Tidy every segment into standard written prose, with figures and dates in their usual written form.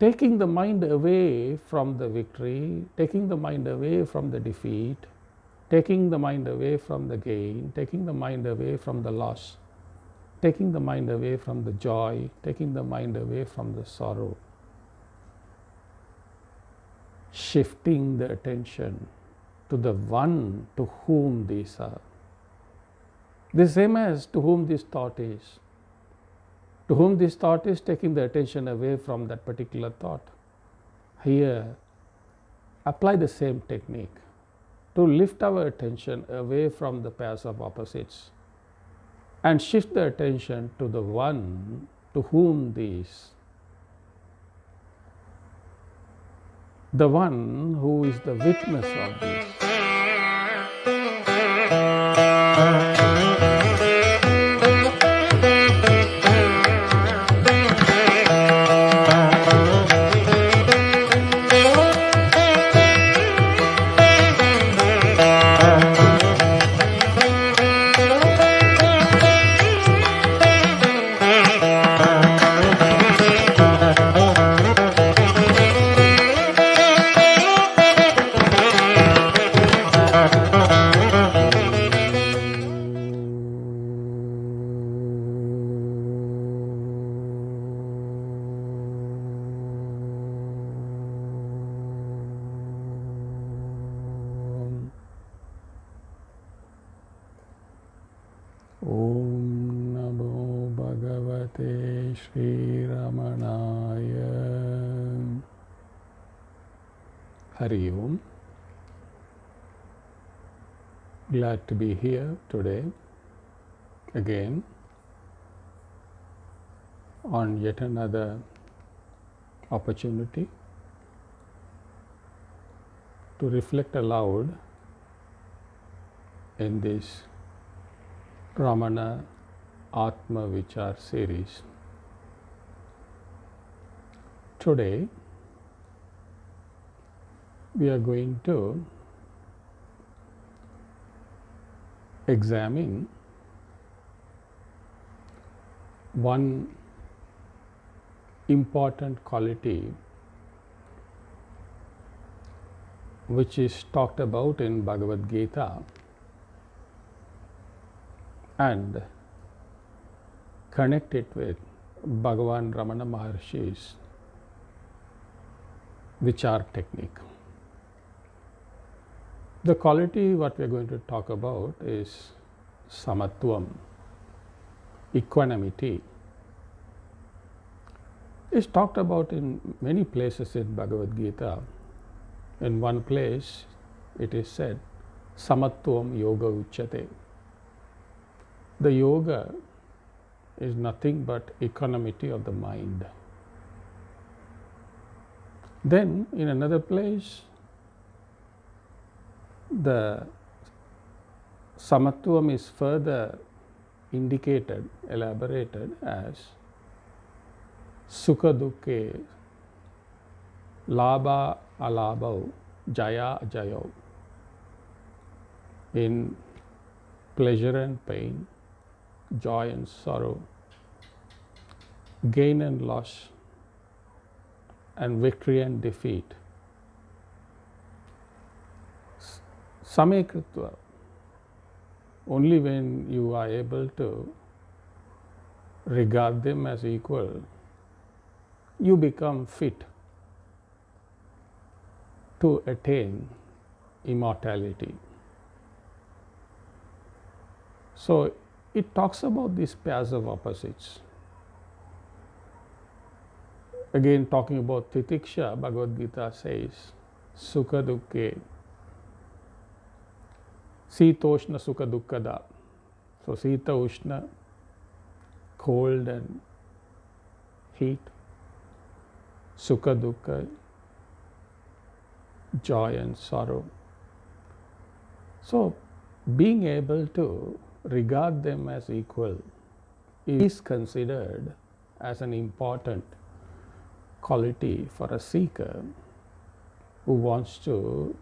taking the mind away from the victory, taking the mind away from the defeat, taking the mind away from the gain, taking the mind away from the loss, taking the mind away from the joy, taking the mind away from the sorrow, shifting the attention to the one to whom these are. The same as to whom this thought is. To whom this thought is, taking the attention away from that particular thought. Here, apply the same technique to lift our attention away from the pairs of opposites and shift the attention to the one to whom these, the one who is the witness of this. Om Namo Baghavathe Shri Ramanaya. Hari Om. Glad to be here today again on yet another opportunity to reflect aloud in this Ramana Atma Vichara series. Today we are going to examine one important quality which is talked about in Bhagavat Gita and connect it with Bhagavan Ramana Maharishi's Vichara technique. The quality what we are going to talk about is samatvam, equanimity. It's talked about in many places in Bhagavad Gita. In one place it is said, samatvam yoga uchyate. The yoga is nothing but equanimity of the mind. Then in another place, the samatvam is further indicated, elaborated as sukha dukkhe, labha alabhau, jaya ajayau. In pleasure and pain, joy and sorrow, gain and loss, and victory and defeat. Samekritva, only when you are able to regard them as equal, you become fit to attain immortality. So it talks about these pairs of opposites. Again, talking about titiksha, Bhagavad Gita says, sukha dukkhe, sitoshna sukha dukkada. So sita ushna, cold and heat, sukha dukkha, joy and sorrow. So being able to regard them as equal is considered as an important quality for a seeker who wants to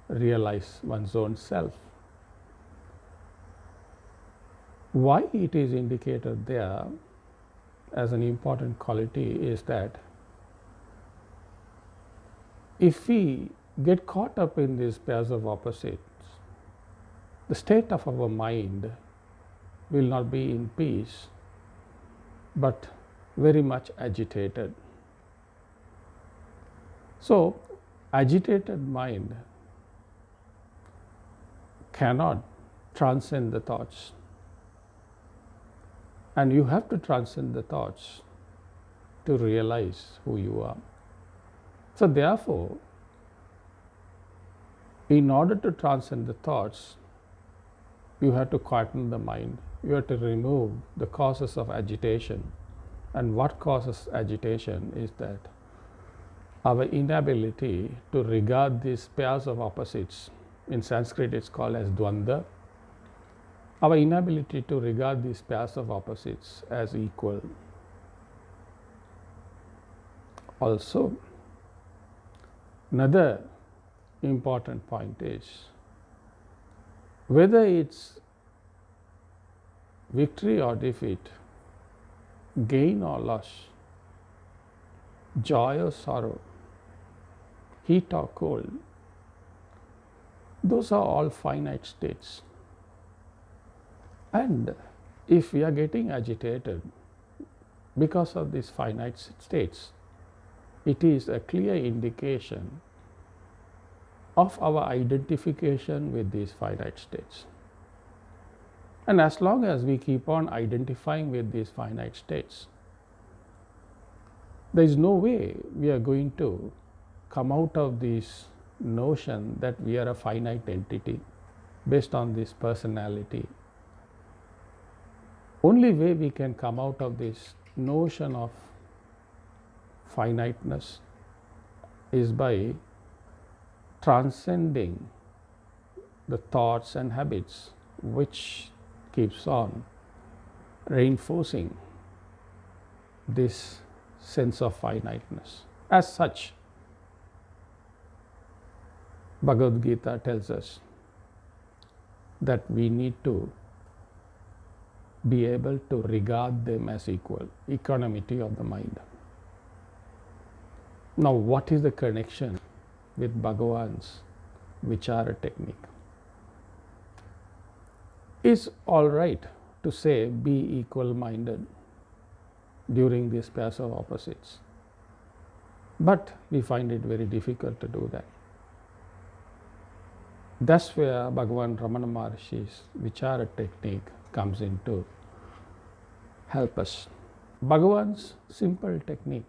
realize one's own self. Why it is indicated there as an important quality is that if we get caught up in these pairs of opposites, the state of our mind will not be in peace, but very much agitated. So, agitated mind cannot transcend the thoughts. And you have to transcend the thoughts to realize who you are. So therefore, in order to transcend the thoughts, you have to quieten the mind. You have to remove the causes of agitation. And what causes agitation is that our inability to regard these pairs of opposites, in Sanskrit it's called as dvanda, our inability to regard these pairs of opposites as equal. Also, another important point is whether it's victory or defeat, gain or loss, joy or sorrow, heat or cold, those are all finite states. And if we are getting agitated because of these finite states, it is a clear indication of our identification with these finite states. And as long as we keep on identifying with these finite states, there is no way we are going to come out of this notion that we are a finite entity based on this personality. Only way we can come out of this notion of finiteness is by transcending the thoughts and habits which keeps on reinforcing this sense of finiteness. As such, Bhagavat Gita tells us that we need to be able to regard them as equal, equanimity of the mind. Now, what is the connection with Bhagavan's Vichara technique? It's all right to say be equal-minded during these pairs of opposites, but we find it very difficult to do that. That's where Bhagavan Ramana Maharishi's Vichara technique comes in to help us. Bhagavan's simple technique,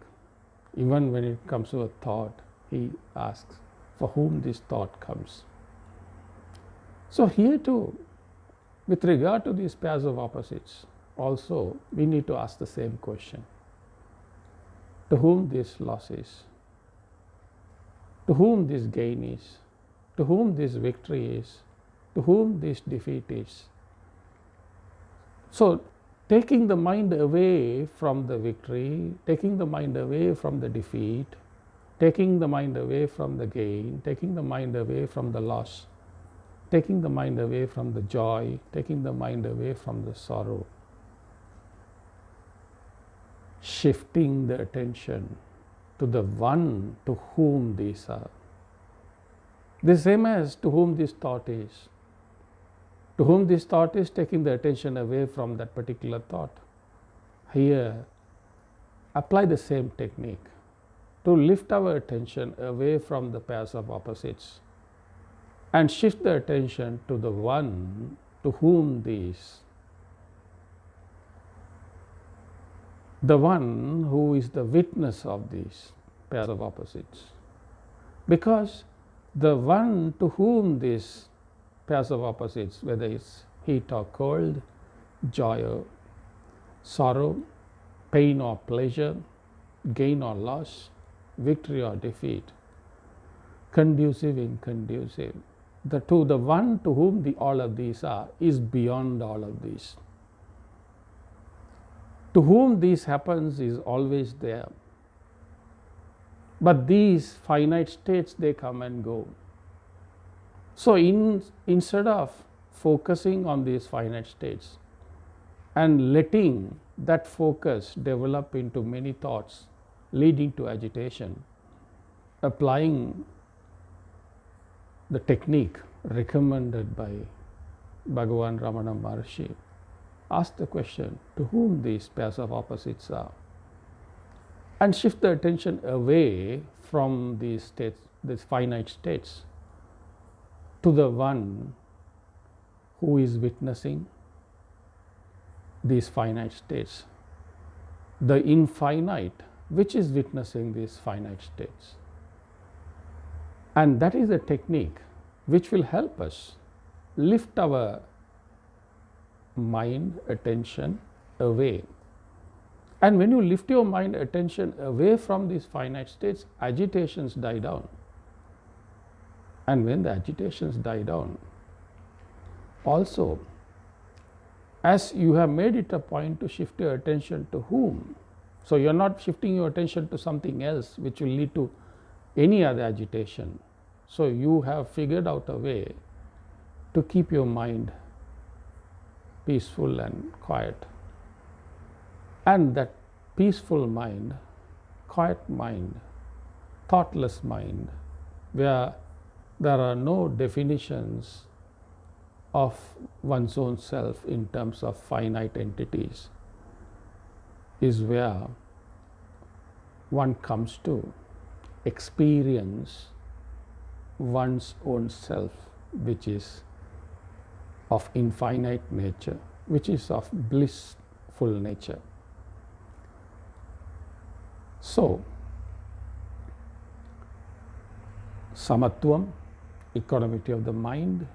even when it comes to a thought, he asks for whom this thought comes. So here too, with regard to these pairs of opposites, also we need to ask the same question. To whom this loss is? To whom this gain is? To whom this victory is? To whom this defeat is? So, taking the mind away from the victory, taking the mind away from the defeat, taking the mind away from the gain, taking the mind away from the loss, taking the mind away from the joy, taking the mind away from the sorrow, shifting the attention to the one to whom these are. The same as to whom this thought is. To whom this thought is, taking the attention away from that particular thought. Here, apply the same technique to lift our attention away from the pairs of opposites and shift the attention to the one to whom these, the one who is the witness of these pairs of opposites. Because the one to whom these pairs of opposites, whether it's heat or cold, joy or sorrow, pain or pleasure, gain or loss, victory or defeat, conducive, inconducive, the one to whom all of these are is beyond all of these. To whom this happens is always there. But these finite states, they come and go. So instead of focusing on these finite states and letting that focus develop into many thoughts leading to agitation, applying the technique recommended by Bhagavan Ramana Maharishi, ask the question, to whom these pairs of opposites are? And shift the attention away from these states, these finite states, to the one who is witnessing these finite states, the infinite which is witnessing these finite states. And that is a technique which will help us lift our mind attention away. And when you lift your mind attention away from these finite states, agitations die down. And when the agitations die down, also, as you have made it a point to shift your attention to whom, so you are not shifting your attention to something else which will lead to any other agitation. So you have figured out a way to keep your mind peaceful and quiet. And that peaceful mind, quiet mind, thoughtless mind, where there are no definitions of one's own self in terms of finite entities, is where one comes to experience one's own self, which is of infinite nature, which is of blissful nature. So, samatvam, equanimity of the mind,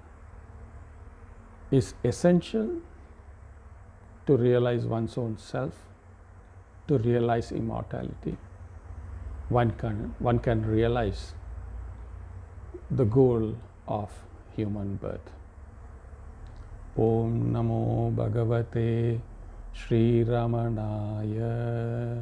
is essential to realize one's own self, to realize immortality. One can realize the goal of human birth. Om Namo Baghavathe Shri Ramanaya.